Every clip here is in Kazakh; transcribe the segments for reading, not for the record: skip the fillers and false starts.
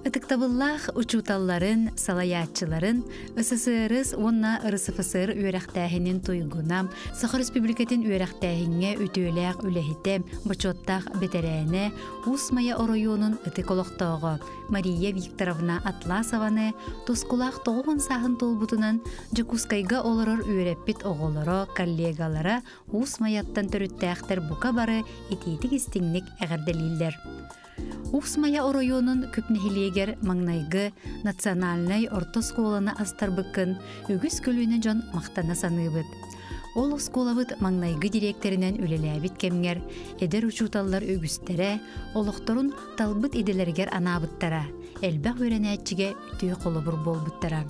Ытыктабыллах учуталларын, салаятчыларын, ысысырыс онна ырысыфысыр үйрәхтәхінен туйгунам, Сахар Республикатын үйрәхтәхінге үтөйләк үләхітем, бачоттақ бетерәне, Усмая оройонын ытыколоқтоғы Мария Викторовна Атласованы тускулақ тоғын сағын толбутынан Жакускайга олырыр үйрәппет оғылыры, коллегалары Усмаяттан түріттәқтір бұқа бары ететік істіңнік әғірделілдер. Усмая оройонун күпнехилегер маңнайгы национальный орто сколаны астарбыккын үгіз көлүнө жон мақтана саныбыт. Ол сколабыт маңнайгы директоринен үлеләбит кемгер, эдер учуталлар үгүстере, олохторун талбыт иделергер анабыттара, элбәк өрәнәтчиге үтүү қолыбыр болбыттара.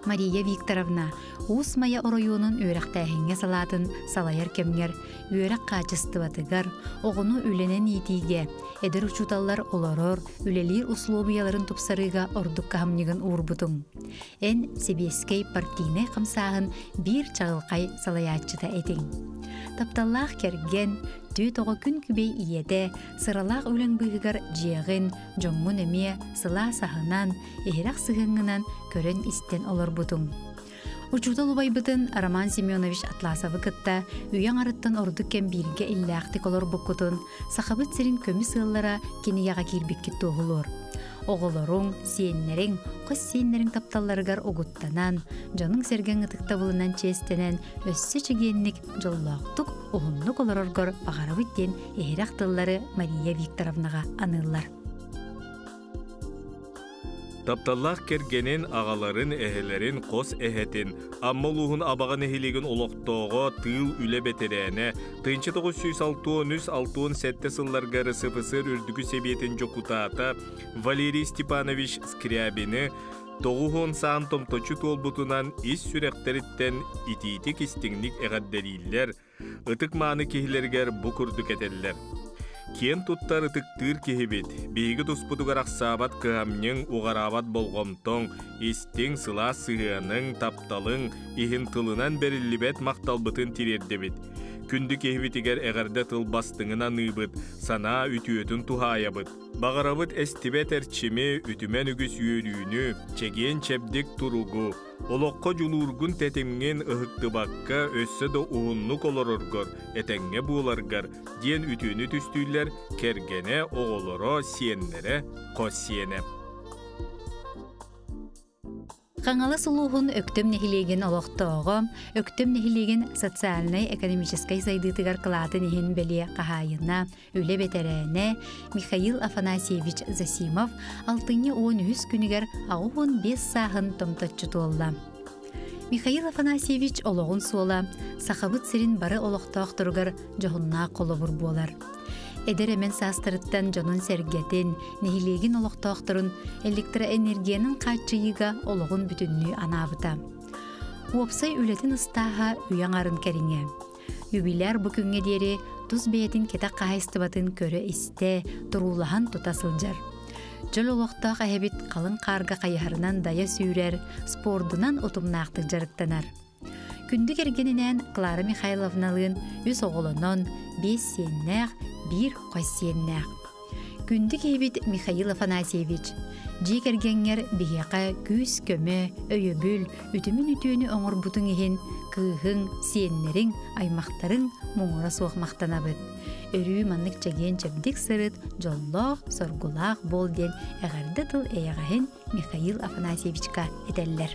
Мария Викторовна Усмая оройонун үйрәктәһиңе салатын салайыр кемгер, үйрәк качыстыбатыгар, оғыну үленен етиге, эдер учуталлар олорор, үлелер условияларын тупсарыга ордук кахамнигын уурбутун. Эн Себескей партийны қамсағын бир чағылқай салаятчыта этин. Тапталлах керген, түйетоғы күн күбей иеде, сыралақ өлен бұйығар жиғын, жоңмун әме, сыла сахынан, ehiraq сығыңынан көрін істен олар бұтын. Учутал убайбытын Роман Семенович Атласовы кытта үйен арыттан ордық кем бірге илләқтік олар бұққытын, сақабыт сірін көмі сығылара кені яға кербекке тоғылыр. Оғылырың, сиеннерің, қыз сиеннерің тапталарығар оғыттанан, жаның серген ұтықтабылынан честенен өссі чегеннік жоллақтық оғынлық оларырғыр бағарабыттен ehiraq тыллары Мария Викторовнаға анылар. Тапталлах кергенен ағаларын әхелерін қос әхетін, аммалуғын абаған әхелеген олықтоғы тыл үлі бетерәне, 1906-1967 сылларғары сыпысыр үрдігі себетін жокутата Валерий Степанович Скрябіні тоғуғын сағын томточу толбутынан ис сүрәқтеріттен ититік істіңнік әғаддәрилер, ұтық маны кехілергер бұқырдық әтелілер. Кен туттар ытыктыр кехебет, бейгі туспудугар ақсабат кыамнен уғарабат болғомтон, истің сыла сығының тапталың, ихин тылынан берілібет мақталбытын тирердебет. Күнді кехебетігер әғарда тыл бастыңына ныбыт, сана үтіөтін тухаябыт. Бағарабыт әстібет әрчіме үтімен үгіс үйерүйіні, чеген чәбдік тұруғу, олыққа жұлургун тәтемген ұхықты баққа өссі де ұғынлық оларырғыр, әтәңге бұларғыр, ден үтіні түстүйлер, кергене оғылыро сиеннере қос сиене. Қаңалы сұлуғын өктім нехилеген олықтоғы, өктім нехилеген социальный-экономическай сайдытығар қылатын ехін бәле қағайына, үлі бетерәне Михаил Афанасьевич Засимов 6-10 күнігер ағуын 5 сағын томтатчы туылла. Михаил Афанасьевич олығын суыла, сақабыт сірін бары олықтоқ тұрғыр жоғынна қолы бұр болар. Эдеремен састырыттан жонун сергетін, нехилеген олықтоқтырын электроэнергияның қатчыйыға олығын бүтінні анабыта. Уопсай үлетін ыстаға үйен арын кәріңе. Юбилер бүкінге дері тұз бейетін кета қайыстыбатын көрі істе тұрулахан тұтасылжар. Жол олықтақ әхебет қалың қарға қайарынан дая сүйрер, спордынан ұтымнақтық жарықтанар. Күнді кергенінен Клара Михайловналын үз оғылынан 5 сеннәқ, 1 қос сеннәқ. Күнді кейбет Михаил Афанасьевич. Жи кергенер бейеқа күз көмі, өйөбіл, үтімін үтіөні оңыр бұтың ехін, күйхің, сеннерің, аймақтарың мұңыра соғмақтанабыд. Өрі маннық чаген чәбдік сырыт, жоллақ, соргулақ болден әғарды тыл әйғахын Михаил Афанасьевичка әтәлілер.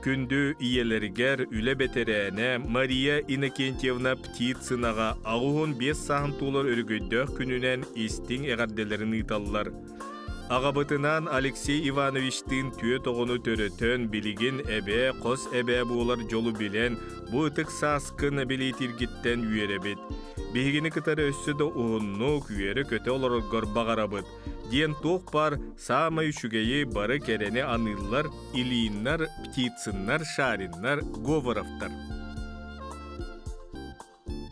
Күндү иелеригер үле бетерене Мария Иннокентьевна Птицынаға ағуын 5 сағын толар өргөйдөх күнінен истин эғарделерін италлар. Ағабытынан Алексей Ивановичтин түйе тоғыны төрөтөн билигин әбе, қос әбе болар жолу билен бұ ытық саскын билетиргиттен үйеребет. Бейгini кытары өссөді уғынну күйері көте оларғыр бағарабыт. Ден тоқ бар сама үшігейі бары керені аныллар, илииннар, птицыннар, шариннар, говоровтар.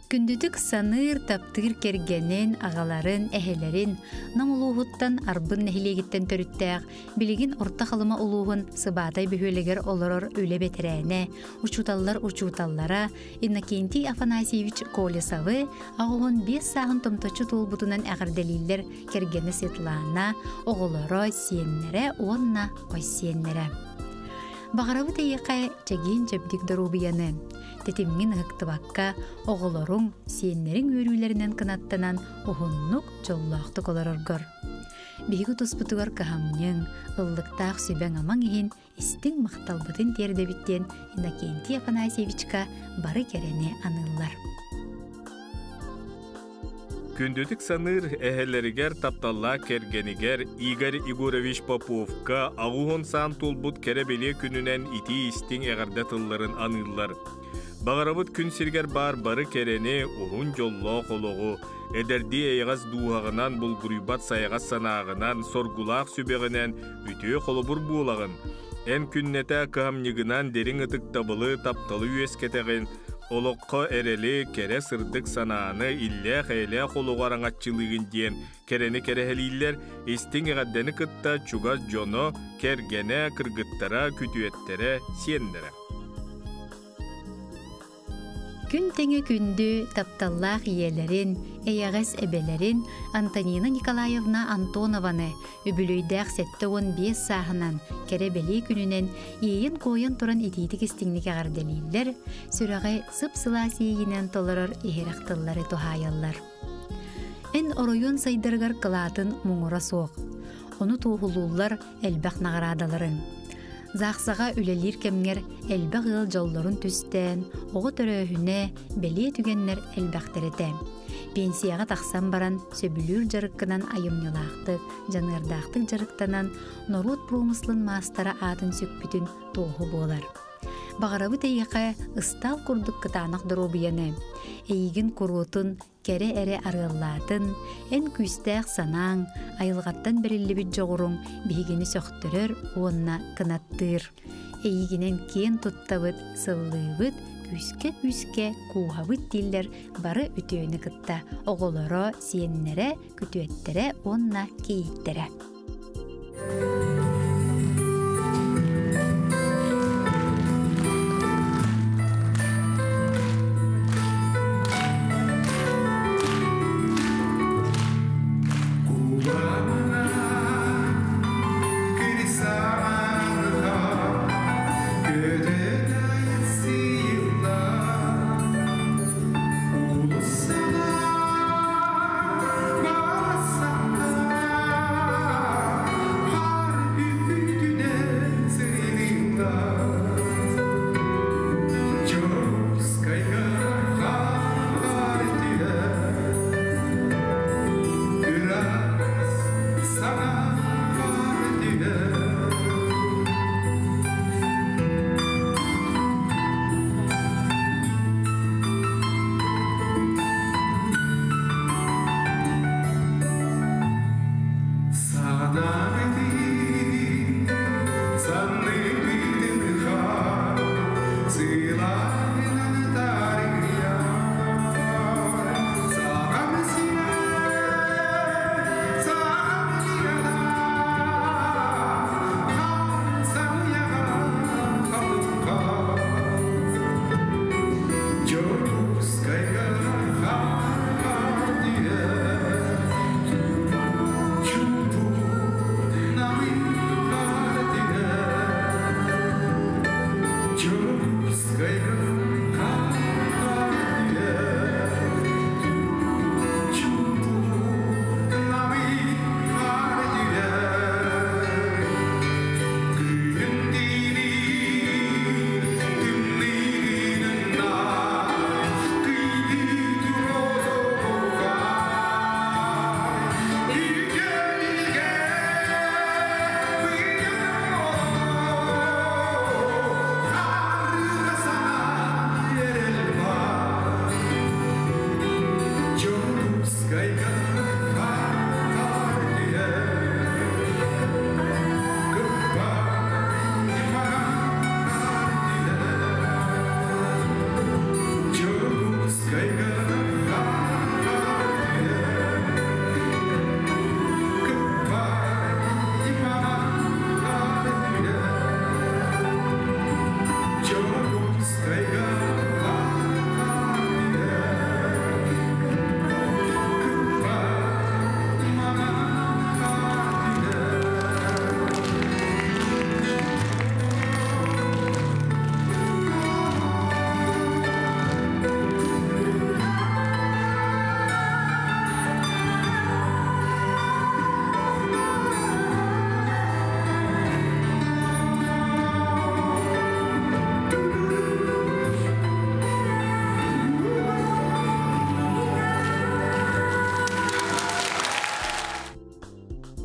Күндүтүк саныр таптыр кергенен ағаларын, әхелерин, намулуғыттан арбын нәхилегіттен төріттәғ, білігін орта қалыма улуғын сыбатай бөхөлегер олорор үле бетерәне, учуталлара Иннокентий Афанасьевич Колесовы ағуғын 5 сағын томточу толбутунан әғірделилер кергені Светлана, оғылары сиеннері, онна қой сиеннері. Бағарабы тейіқай чәген жабдик дұрубияны. Тетимгин ғықтыбаққа оғыларың сиеннерің өрүйлерінен кынаттанан оғыннық жоллақты коларыргыр. Бейгі тұспытығар қағамның ұллықтақ сөбәң аман ехін істің мақталбытын тердебіттен Иннокентий Афанасьевичка бары керене анылар. Күндүтік саныр әхелерігер тапталла кергенігер Игорь Егорович Поповка ағуғын сан толбут керебеле күнінен ити істің әғарда тылларын анылар. Бағарабыт күн сиргер бар бары керені уғын жолло қолуғу, әдерді әйғаз дуғағынан бұл ғұрибат сайғаз санағынан, соргулақ сөбеғінен үтіе қолыбыр болағын. Ән күннеті қамнығынан дерің ұтық табылы тапталы үйескетեղін, олыққа әрелі кере сырдық санағыны илле қайле қолуғаран атчылығын ден керені керехелейлер істің ғаддені қытта чугаз жоно кергене кыргыттара күтуеттері сендері. Күн теңе күндү тапталлах иелерин, эйагас эбелерин Антонина Николаевна Антонованы үбүлүйдәк 7-15 саһынан керебели күнүнен ийин коyun туран ититик истиңнике гарделийлер, сүрәгай сып-сыла сейинен толорор ихерактыллары тухаяллар. Эн оройон сайдыргар кылатын муңура соқ. Оны туухулуллар элбәк наградаларын. Зақсаға үлелер кемгер элбәк ыл жолларын түстен, оғы төрөһүне беле түгеннер элбәктерете. Пенсияға тақсан баран сөбүлүр жарыккынан айымнылақтық, жанырдақтық жарыктанан Норут промыслын мастара атын сөкпүтін тоғы болар. Бағарабы тейеқе ыстал курдук кытанақ дробияны, эйгін курутын, кәрі әрі арыллатын, ән күстәқ санаң, айылғаттан бірілібіт жоғырың бейгені сөқтірір, онына кынаттыр. Эйгінен кен тұттабыт, сыллыбыт, күске куғабыт диллер бары үтөйіні кытта, оғылары, сиеннері, күтуеттері, онына кейттері.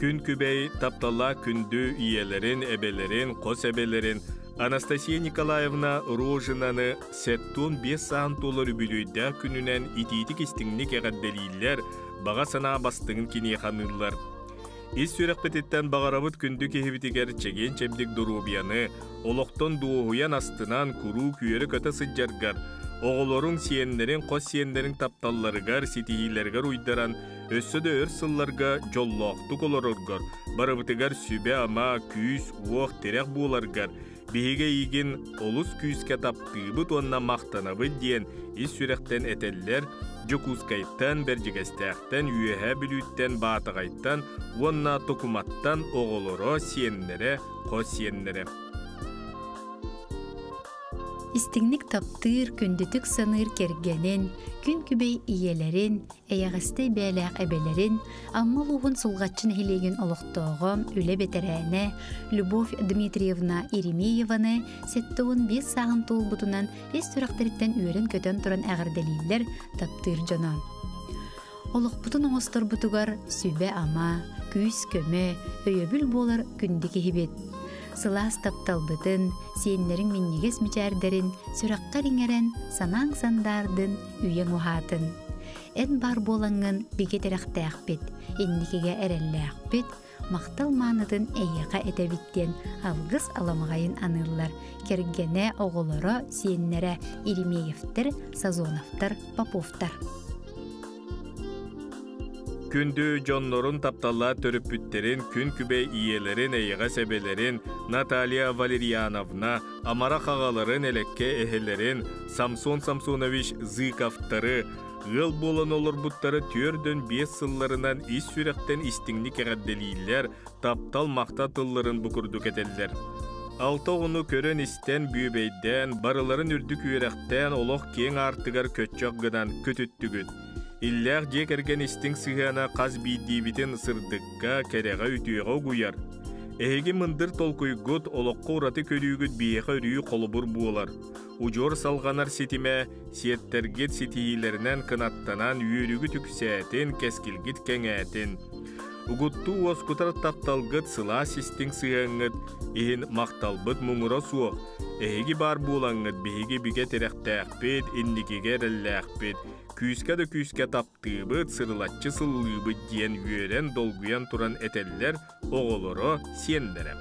Күн күбей тапталла күнді иелерин, эбелерин, қос эбелерин Анастасия Николаевна Рожинаны 7-5 саан толыр бүлүйді күнінен ититик истиңни кәғадделейлер баға сана бастығын кене қанылар. Ис сүрек бететтен бағарабыт күнді кехебітігер чеген чемдік дұрубияны, олықтон дуғуян астынан күру күйері көті сыджаргар, оғылорың сиенлерин, қос сиенлерин тапталларыгар, сетихилергар уйдаран, өссөді өр сылларга жоллоқтық олороргар, барыбытыгар сүбе ама, күйіс, уақ, терек буоларгар, Биһиге ийгин олус күүскэ таптыыбыт онна мактанабыт диэн ис сүрэхтэн этеллер жокускайттан бержигестээхтэн үйэһэ билүүттэн баатагайттан онна токуматтан оголоро сиеннере кос сиеннере. Истигник таптыр күндүтүк саныр кергенин, күн күбей иелерин, эягасты бәләк әбелерин, аммалуғын сулғатчын хилеген олықтоғым үлі бетерәне Любовь Дмитриевна Иремееваны сеттуын 5 сағын туыл бұтынан ес түрақтарыттен үйерін көтен тұран әғірделейлер таптыр жона. Олық бұтын оңыстыр бұтығар сүбе ама, күйіс көмі, өйөбіл болар күндікі хибет. Сылас тапталбытын, сиеннерин миннегес мичардерин, сүраққа риңерен, санаң сандардын, үйен оғатын. Эн бар болаңын бигетерақтаяқпет, энникеге әрелләқпет, мақтал маныдын әйеға әтәбіттен алғыз аламағайын анылар, кергене оғылары сиеннері Иремеевтер, Сазоновтар, Поповтар. Күндү жоннорун тапталла төрүппүттерин, күн күбе иелерин, эйга себелерин, Наталья Валерьяновна, Амара қағаларын элекке эхелерин, Самсон Самсонович Зыковтары, ыл болан олар бұттары түрден 5 сылларынан ис сүректен истиңник әғадделейлер, таптал мақта тылларын бұкырдық етелдер. Алта оны көрен истен бүйбейден, барыларын үрдік үйректен олық кең артығар көтчоқ гыдан көтүттігіт. Иллях жекерген истин сыгана қаз бейдебітін сырдыққа кәреға үтүйеға гуяр. Эһеги мындыр толкуйгут олоққа ураты көрүйгіт бейеға үрүйі қолыбыр буолар. Ужор салғанар сетиме сиеттергет сетийлерінен кынаттанан үйірігі түксәтін, кескілгіт кәңәтін. Угутту оскутар тапталгыт сыла систин сыгаңыт, ихин мақталбыт мұңыра суық. Эһеги бар буолаңыт бейеге биге теректәқпет, инникеге рәлләқпет. Күйіске таптыыбыт, сырылатчы сыллыыбыт диен үйерен долгуян туран этеллер оғолоро сиеннере.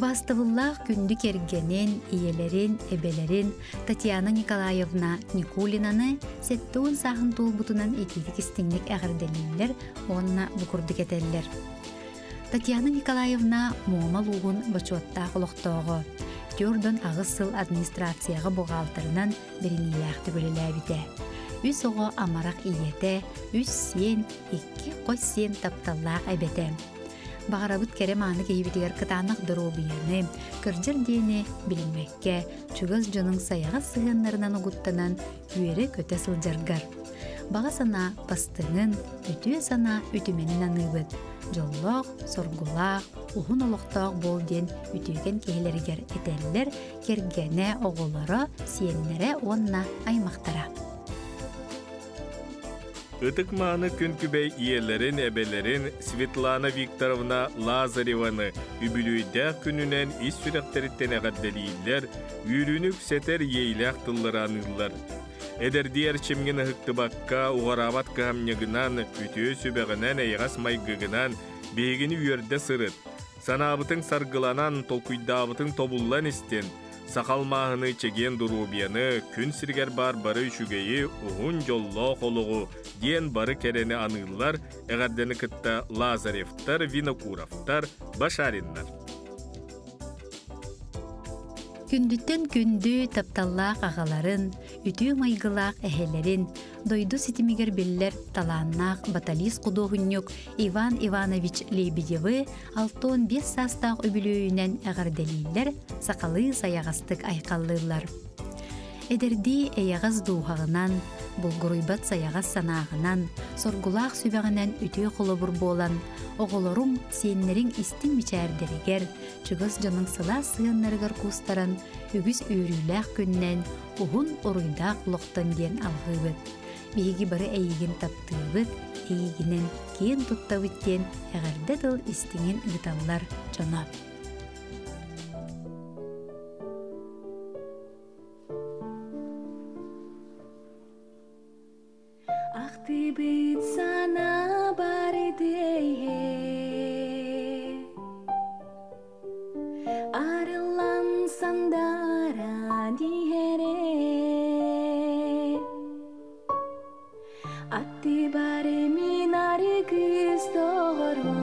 Бастывыллах күндү кергенин, иелерин, эбелерин Татьяна Николаевна Никулинаны сеттуун сахын тулбутунан этитик истиңник әгірделейлер, онна букурдuk этеллер. Татьяна Николаевна муомалугун бачуатта олохтоого, Тюрдон ағысыл администрацияға бұғалтырынан біріниләқті бөліләбіде. Үс оғы амарақ иеті, үс сен, екі қос сен тапталлақ әбеті. Бағарабыт керем аны кейбетігер кытанық дұру бияны, кіржір дейіне білінмекке, чүгіз жының саяға сығынларынан ұғыттынан үйері көте сылжарғар. Баға сана бастыңын, үтіе сана үтіменін анығыд. Жоллоқ, соргулақ, ұғын олықтақ бол ден үтіген кейлергер етелілер, кергене оғылары, сиенлері онна аймақтара. Ытыкманы күнкүбей иелерин, эбелерин Светлана Викторовна Лазареваны үбілүйдәк күнінен ис сүректеріттен әғадделейлер, үйрінік сетер ейләк тыллыранылар. Эдердиер чемген ыхыктыбакка уғарабат кәмнегінан, үтіө сөбәғінен әйғас майгығынан бейгіні үйерді сырыт. Санабытың саргыланан, толкуйдабытың тобуллан істен, сақалмағыны чеген дұрубияны, күн сіргер бар бары үшігейі ұғын жолло қолуғу ден бары керені анылар, әғардені кітті Лазаревтар, Винокуровтар, Башариннар. Күндүттен күнді тапталлақ ағаларын, үтүү майгылақ әхелерін, дойду ситимигер биллер таланнақ баталис құдуғыннюк Иван Иванович Лебедевы 6-5 састақ өбілөйінен әғарделейлер, сақалы саяғастық айқаллылар. Эдерди эйағыз дұғағынан, бұлғыройбат саяғыз санағынан, соргулақ сөбәғінен үтүү қолыбыр болан, оғылырым сенлерін істің мечәрдерігер, чүгіз жының сыла сығынларығар кустаран, үгіз үйріләқ күннен, ұғын ұруйдақ лоқтан ден алғыбыд. Бейгі бары әйігін таптығыбыд, әйігінен кейін тұттавыттен әғарды дыл істіңін ұғыталар жонап. Ты быть сана баридее, арылан сандара диере, атты бари минари кыстору,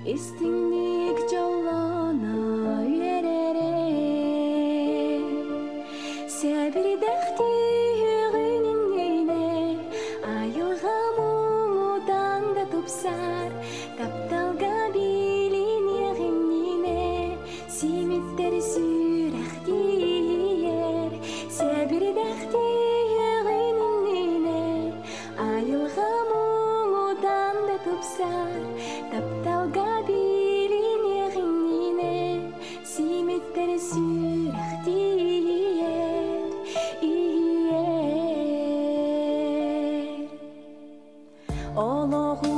истинник жоллона үйерере, себір дәхти тапталга билин егинне симиттер сүрәхтиер сәбир дәхти егинне айылга муңудан да тупсар тапталга билин егинне симиттер сүрәхтиер иер ологу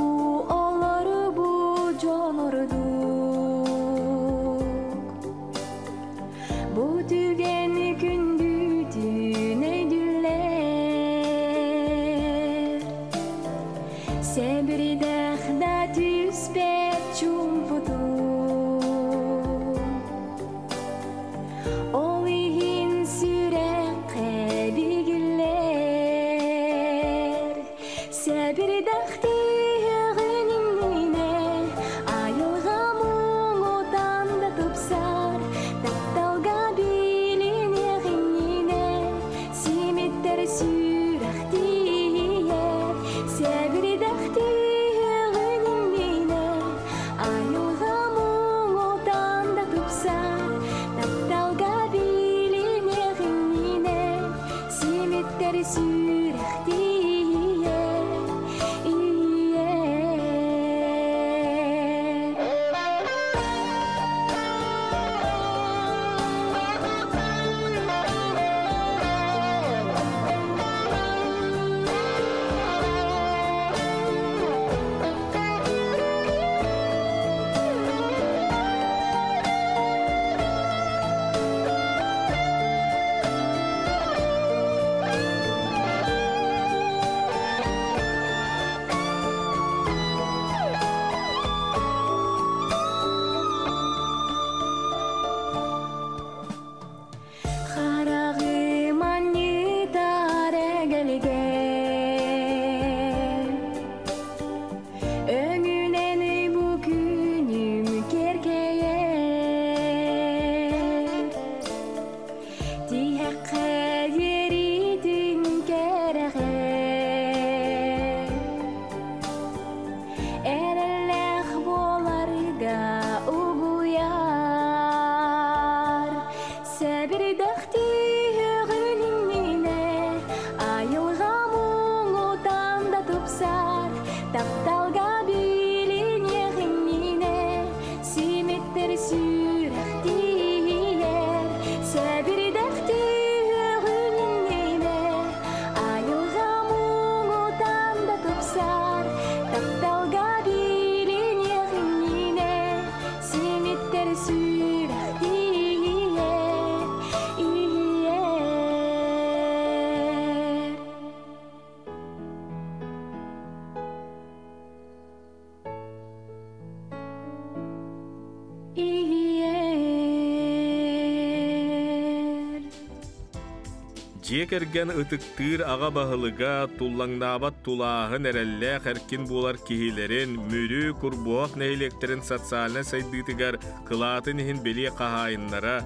Жекерген ытыктыр аға бағылыға туллаңнабат тулағын әрәллә қәркін болар кехилерін, мүрі күрбуақ нәйлектерін социалына сайдытыгар қылатын ехін беле қағайынлара,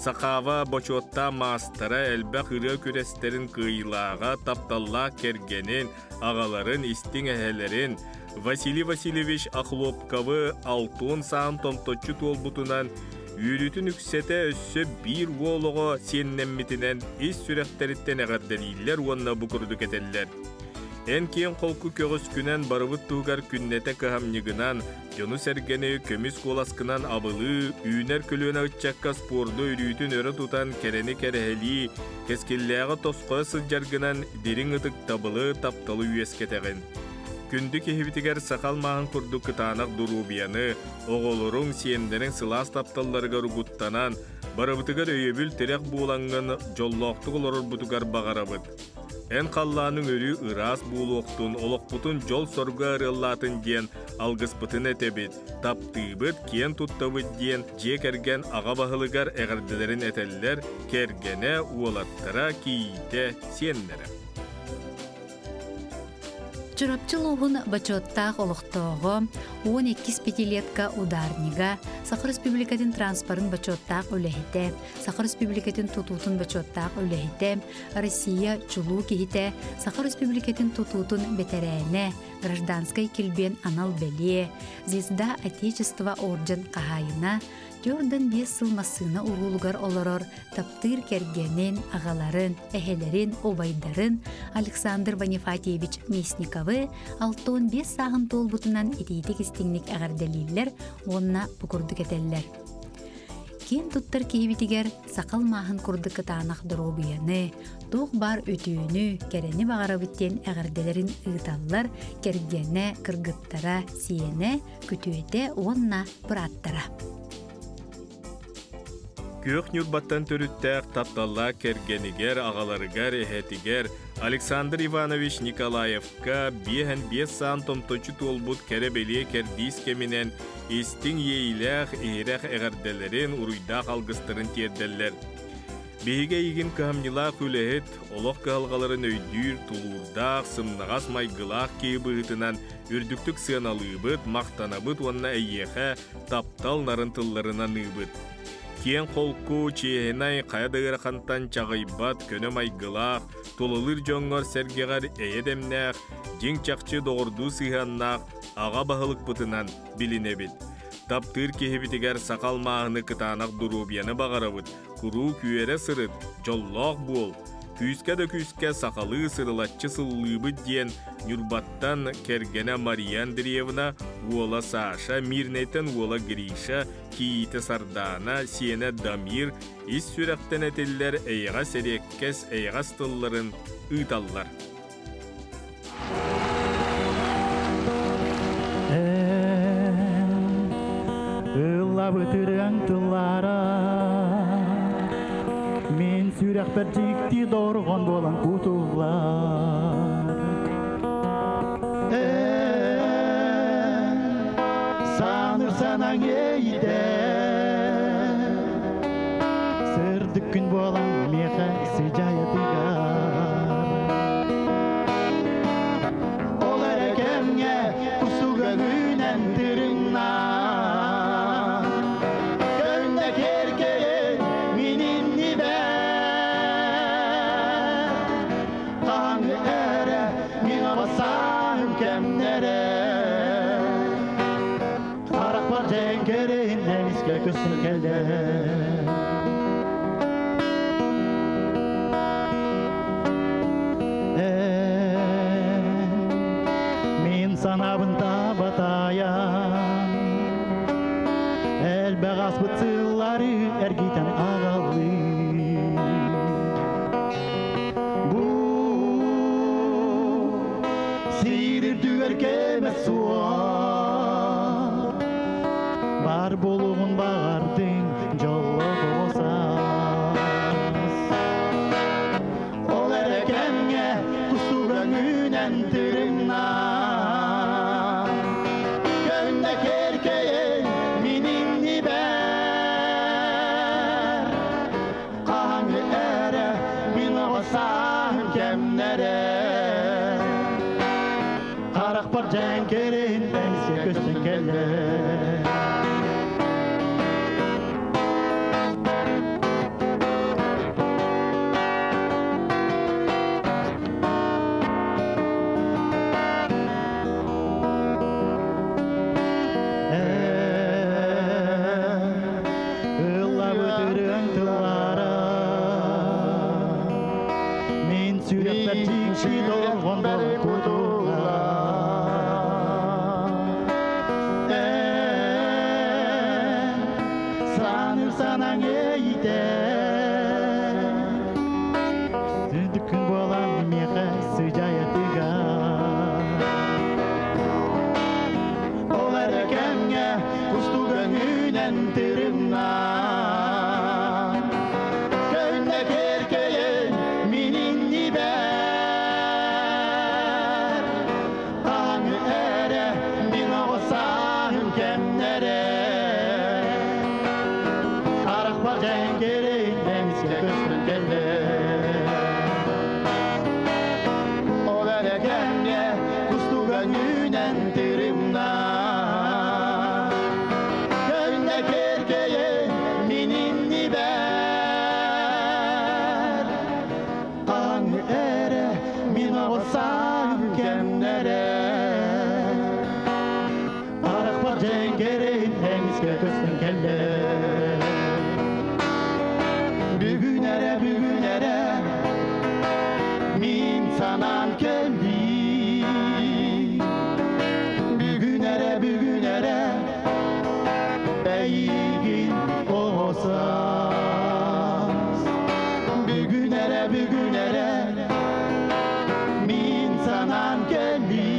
сақава бочотта мастара әлбәқ үрі көрестерін қыйлаға тапталла кергенін, ағаларын, истің әхелерін, Василий Васильевич Ахлопкавы алтын саан томточу толбутунан Үйрүтін үксеті өссі бір олығы сеннемметінен ес сүрәқтеріттен әғарделейлер онына бұқырды кетелер. Ән кейін қолқы көгіс күнен барыбыт туғар күннеті қағамнығынан, жону сәргені көміс қоласқынан абылы, үйнер көлуіне ұтчаққа спорды үйрүтін өрі тұтан кәрені кәрәхәлі, кескелләғы тосқы сылжарғынан дерін ұтық табылы тапталы үйескетеген. Күнді кехебітігер сақал мағын күрді күтанақ дұрубияны, оғылырың сиендерін сылас тапталларға рұғыттанан, барыбытығар өйебіл терек бұланған жоллоқтық оларыр бұтығар бағарабыд. Ән қалланың өрі ырас бұлуқтың, олықпұтын жол сорға арылатын ден алғыспытын әтебет, таптыбыд, кен тұттабыд ден жек әрген аға бағылығар әғірділерін әтелілер, кергене уолаттыра кейте сенлері. Чурапчылуғын бачоттақ олықтоғы 12 пятилетка ударнига, Сахар Республикатын транспорын бачоттақ өләхіте, Сахар Республикатын тутутын бачоттақ өләхіте, Россия чулу кехіте, Сахар Республикатын тутутын бетерәне, гражданской келбен анал бәле, Звезда Отечества орден қағайына, Жордан 5 сылмасына урулгар олорор таптыр кергенен ағаларын, әхелерін, обайдарын Александр Ванифатьевич Местниковы 6-5 сағын толбутынан етейдік істіңнік әғарделейлер, онына бұқырды кетелілер. Кен тұттар кейбетігер сақал мағын күрді кытанақ дұробияны, тоқ бар өтүйіні, кәрені бағарабыттен әғарделерін ұйталылар, кергені, кыргыттара, сиені, күтуеті онына бұраттара. Көк нюрбаттан төріттәк тапталла кергенігер, ағаларығар, әхетігер Александр Иванович Николаевка 5 саан томточу толбут кәребеле кердис кемінен естің ейләқ, ейрәқ әғарделерін ұруйдақ алғыстырын терделлер. Бейге егін қамнилақ үләхет, олық қағалғаларын өйдүр, тулурдақ, сымнағас майғылақ кейбігітінен үрдіктік сыналыбыт, мақтанабыт онына әйеқә таптал нарынтыларынан ұйбыт. Кен қолку чиенай қайдығыр қантан чағайбат көне майғылақ, толылыр жоңғар сәргеғар әйедемнәқ, жең чақчы доғырду сыйғаннақ, аға бағылық бұтынан білінебіт. Таптыр кехебітігер сақал мағыны кытанақ дұрубияны бағарабыт, күру күйері сырыт, жоллақ бол. Күйіске сақалы сырылатчы сыллыбыт ден Нюрбаттан кергене Мария Андреевна, уола Саша, Мирнейтен уола Гриша, Кииті Сардана, Сиене Дамир, ис сүрәқтен әтелілер әйға сәреккес әйға стылларын ұйталлар. Ұлла бұтырың тұллара Мен сүрәқ бір жекті дорған болан құтулар. Саныр санаң ейді Сырдық күн болан меға сыжайытығар. Олар әкемге құсуға үнен түріңна Kısım kelde Min sanabında batayan El beğaz bıtılları ergiten ağalı Bu sirir düver keme suar Bar boluğun bağardın jollo olsas Ol erekemge kusuran ünen tırımna Gönde kerkeye mininni ber Kahangı ere min olsas jenkerin ense köstün kelle bugünere min sanan kendi